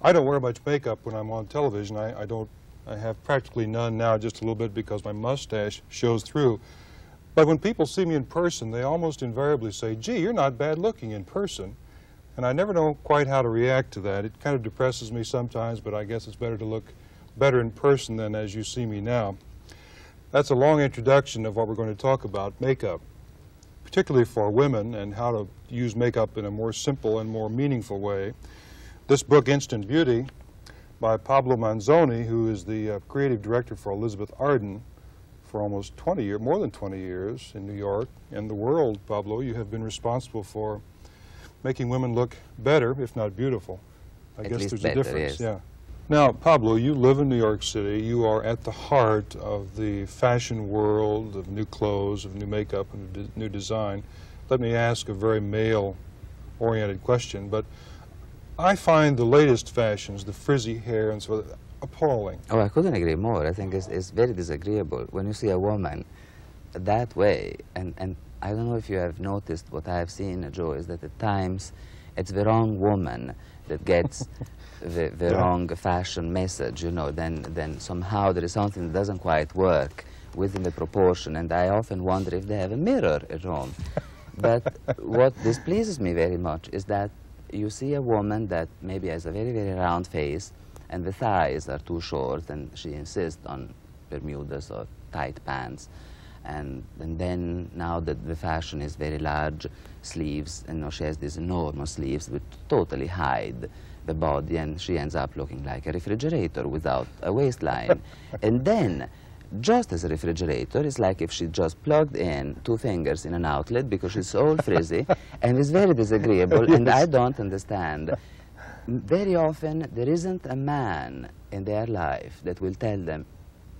I don't wear much makeup when I'm on television. I have practically none now, just a little bit because my mustache shows through. But when people see me in person, they almost invariably say, gee, you're not bad looking in person. And I never know quite how to react to that. It kind of depresses me sometimes, but I guess it's better to look better in person than as you see me now. That's a long introduction of what we're going to talk about, makeup, particularly for women, and how to use makeup in a more simple and more meaningful way. This book, Instant Beauty, by Pablo Manzoni, who is the creative director for Elizabeth Arden for almost 20 years, more than 20 years in New York and the world. Pablo, you have been responsible for making women look better, if not beautiful. I guess there's a difference. Yeah. Now, Pablo, you live in New York City. You are at the heart of the fashion world, of new clothes, of new makeup, and new design. Let me ask a very male-oriented question, but I find the latest fashions, the frizzy hair and so on, appalling. Oh, I couldn't agree more. I think it's very disagreeable when you see a woman that way. And I don't know if you have noticed what I have seen, Joe, is that at times it's the wrong woman that gets the wrong fashion message, you know, then somehow there is something that doesn't quite work within the proportion, and I often wonder if they have a mirror at home. But what displeases me very much is that you see a woman that maybe has a very, very round face, and the thighs are too short, and she insists on Bermudas or tight pants. And then now that the fashion is very large sleeves, and now she has these enormous sleeves which totally hide the body, and she ends up looking like a refrigerator without a waistline. And then, just as a refrigerator, it's like if she just plugged in 2 fingers in an outlet because she's so frizzy, and it's very disagreeable, yes. And I don't understand. Very often, there isn't a man in their life that will tell them,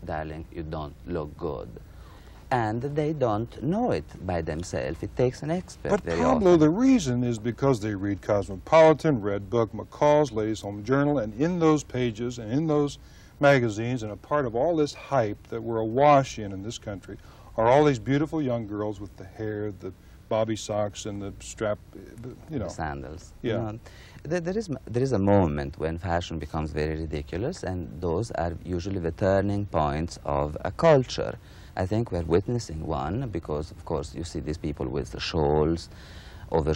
darling, you don't look good. And they don't know it by themselves. It takes an expert. But Pablo, the reason is because they read Cosmopolitan, Redbook, McCall's Ladies' Home Journal, and in those pages and in those magazines, and a part of all this hype that we're awash in this country, are all these beautiful young girls with the hair, the bobby socks, and the strap, you know. The sandals. Yeah. You know, there is a moment when fashion becomes very ridiculous, and those are usually the turning points of a culture. I think we're witnessing one because, of course, you see these people with the shawls, over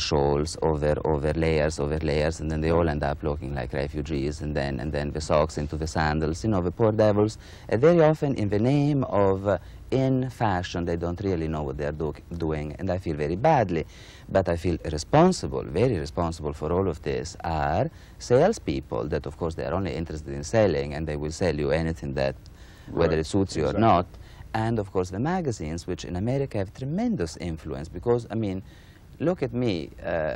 layers, and then they all end up looking like refugees, and then the socks into the sandals, you know, the poor devils. And very often, in the name of in fashion, they don't really know what they're doing, and I feel very badly. But I feel responsible, very responsible for all of this are salespeople that, of course, they are only interested in selling, and they will sell you anything that, whether it suits you or not. And, of course, the magazines, which in America have tremendous influence because, I mean, look at me.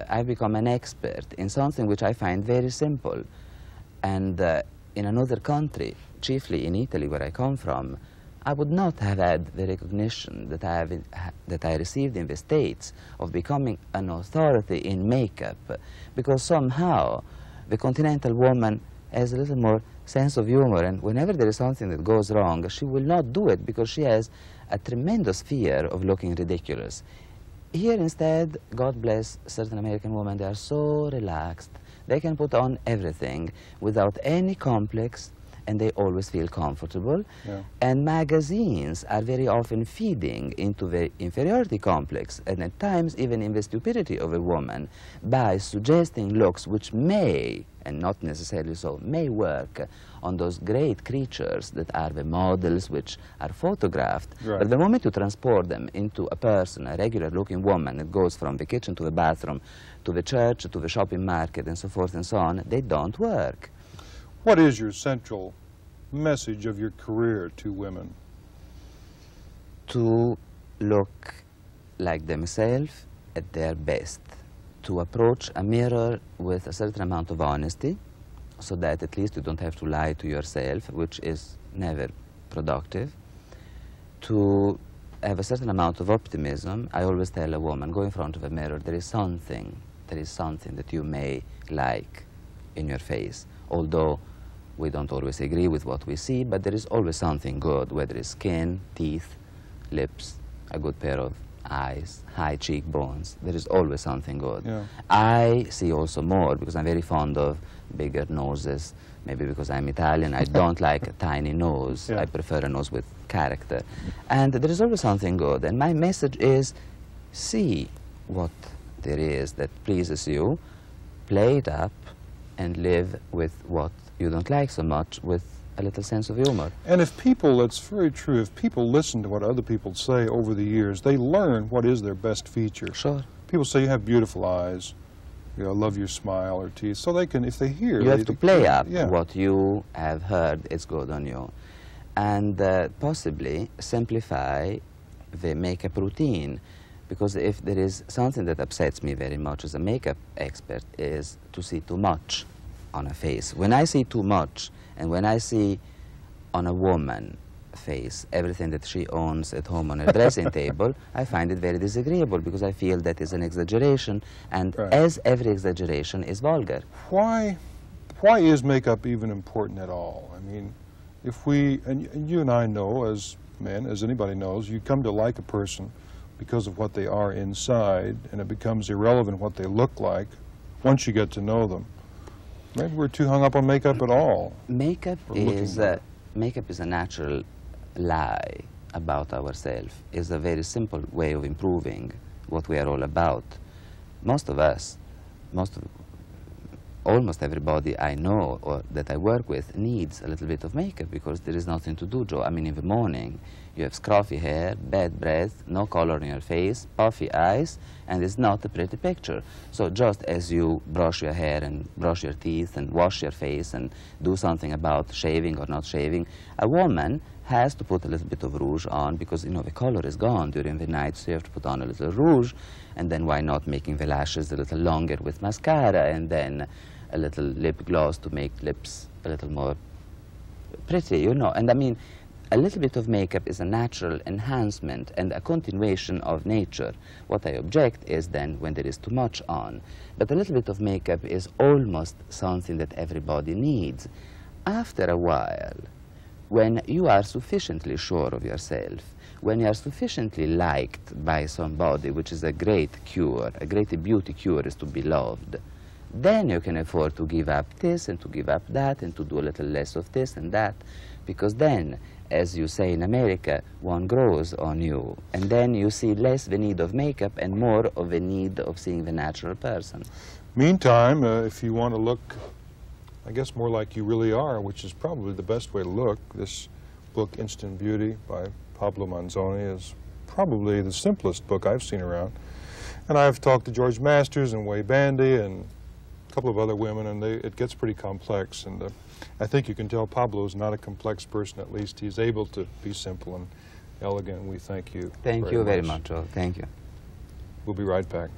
I've become an expert in something which I find very simple. And in another country, chiefly in Italy, where I come from, I would not have had the recognition that I received in the States of becoming an authority in makeup, because somehow the continental woman has a little more sense of humor, and whenever there is something that goes wrong, she will not do it because she has a tremendous fear of looking ridiculous. Here instead, God bless certain American women, they are so relaxed. They can put on everything without any complex, and they always feel comfortable. Yeah. And magazines are very often feeding into the inferiority complex, and at times even in the stupidity of a woman, by suggesting looks which may, and not necessarily so, may work on those great creatures that are the models which are photographed. Right. But the moment you transport them into a person, a regular-looking woman that goes from the kitchen to the bathroom, to the church, to the shopping market, and so forth and so on, they don't work. What is your central message of your career to women? To look like themselves at their best. To approach a mirror with a certain amount of honesty, so that at least you don't have to lie to yourself, which is never productive. To have a certain amount of optimism. I always tell a woman, go in front of a mirror, there is something that you may like in your face, although we don't always agree with what we see, but there is always something good, whether it's skin, teeth, lips, a good pair of eyes, high cheekbones. There is always something good. Yeah. I see also more because I'm very fond of bigger noses. Maybe because I'm Italian, I don't like a tiny nose. Yeah. I prefer a nose with character. And there is always something good. And my message is, see what there is that pleases you, play it up, and live with what you don't like so much with a little sense of humor. And if people, that's very true, if people listen to what other people say over the years, they learn what is their best feature. Sure. People say you have beautiful eyes, you know, love your smile or teeth, so they can, if they hear... You have to play up yeah. what you have heard is good on you. And possibly simplify the makeup routine. Because if there is something that upsets me very much as a makeup expert is to see too much on a face. When I see too much, and when I see on a woman face everything that she owns at home on her dressing table, I find it very disagreeable because I feel that is an exaggeration, and right. as every exaggeration is vulgar. Why is makeup even important at all? I mean, if we, and you and I know as men, as anybody knows, you come to like a person because of what they are inside, and it becomes irrelevant what they look like once you get to know them. Maybe we're too hung up on makeup at all. Makeup is a natural lie about ourselves. It's a very simple way of improving what we are all about. Most of us, almost everybody I know or that I work with needs a little bit of makeup because there is nothing to do, Joe. I mean, in the morning, you have scruffy hair, bad breath, no color in your face, puffy eyes, and it's not a pretty picture. So just as you brush your hair and brush your teeth and wash your face and do something about shaving or not shaving, a woman has to put a little bit of rouge on because, you know, the color is gone during the night, so you have to put on a little rouge, and then why not making the lashes a little longer with mascara, and then a little lip gloss to make lips a little more pretty, you know. And I mean, a little bit of makeup is a natural enhancement and a continuation of nature. What I object is then when there is too much on. But a little bit of makeup is almost something that everybody needs. After a while, when you are sufficiently sure of yourself, when you are sufficiently liked by somebody, which is a great cure, a great beauty cure is to be loved, then you can afford to give up this and to give up that and to do a little less of this and that, because then, as you say in America, one grows on you, and then you see less the need of makeup and more of the need of seeing the natural person. Meantime, if you want to look, I guess, more like you really are, which is probably the best way to look, this book, Instant Beauty by Pablo Manzoni, is probably the simplest book I've seen around. And I've talked to George Masters and Way Bandy and a couple of other women, and it gets pretty complex. And I think you can tell Pablo is not a complex person. At least he's able to be simple and elegant, and we thank you. Thank you very much. Thank you. We'll be right back.